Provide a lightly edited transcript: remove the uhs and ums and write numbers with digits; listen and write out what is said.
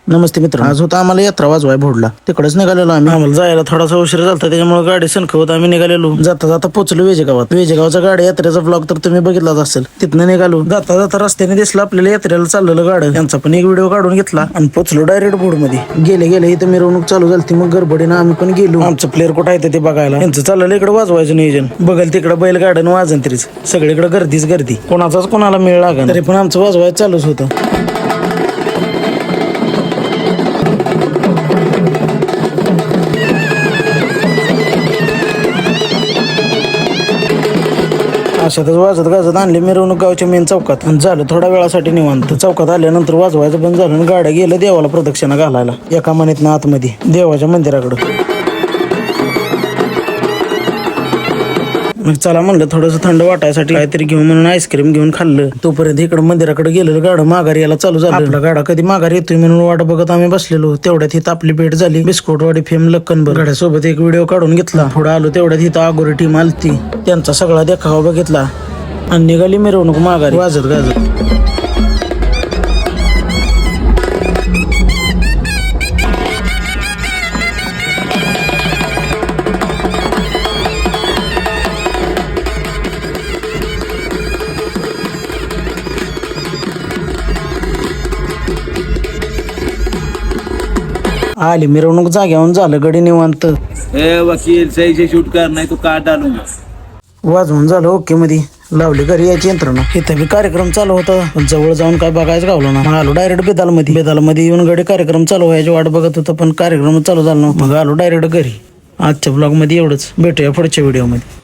नमस्ते मित्र, आज होता आम्हाला यात्रा वाजवाय भोडला. तिकडेच निघालेलो आम्ही. आम्हाला जायला थोडासा उशीर झाला, त्याच्यामुळे गाडी सणखवत आम्ही निघालेलो. जाता जाता पोहोचलो वेजेगावात. वेजेगावचा गाडी यात्रेचा ब्लॉग तर तुम्ही बघितलाच असेल. तिथनं निघालो. जाता जाता रस्त्याने दिसलं आपल्याला यात्रेला चाललेलं गाडं. त्यांचा पण एक व्हिडिओ काढून घेतला आणि पोहोचलो डायरेक्ट भोड मध्ये. गेले गेले इथं मिरवणूक चालू झाली. मग गडबडीनं आम्ही पण गेलो. आमचं प्लेअर कुठं आहे ते बघायला. त्यांचं चाललेलं इकडे वाजवायचं नियोजन. बघाल तिकडे बैल गार्डन वाजन तरीच सगळीकडे गर्दीच गर्दी. कोणाचाच कोणाला मेळ लागला तरी पण आमचं वाजवायचं चालूच होतं. अशातच वाजत गाजत आणले मिरवणूक गावच्या मेन चौकात आणि झालं थोड्या वेळासाठी निवांत. चौकात आल्यानंतर वाजवायचं बंद झालं आणि गाड्या गेलं देवाला प्रदक्षिणा घालायला एका मनीतनं आतमध्ये देवाच्या मंदिराकडं. मग चला म्हणलं थोडंसं थंड वाटायसाठी काहीतरी घेऊन म्हणून आईस्क्रीम घेऊन खाल्लं. तोपर्यंत इकडे मंदिराकडे गेलेलं गाडं माघारी यायला चालू झालं. आपला गाडा कधी माघारी येतोय म्हणून वाट बघत आम्ही बसलेलो. तेवढ्यात हिथं आपली भेट झाली बिस्कुटवाडी फेम लक्कनबर. गाड्यासोबत एक व्हिडिओ काढून घेतला. पुढे आलो तेवढ्यात हिथं आगोरी टीम आलती. त्यांचा सगळा देखावा बघितला आणि निघाली मिरवणूक माघारी वाजत गाजत. आली मिरवणूक जाग्यावरून झालं गडी निवांत. वकील सही से शूट कर नहीं तो काट डालूंगा. वाजवून झालं ओके मध्ये. लावली घरी यायची यंत्रणा. इथं बी कार्यक्रम चालू होता पण जवळ जाऊन काय बघायचं गावलं ना. मग आलो डायरेक्ट बेदालमध्ये येऊन गडी कार्यक्रम चालू व्हायची वाट बघत होतं पण कार्यक्रम चालू झाला नव्हता. मग आलो डायरेक्ट घरी. आजच्या ब्लॉग मध्ये एवढंच. भेटूया पुढच्या व्हिडिओ मध्ये.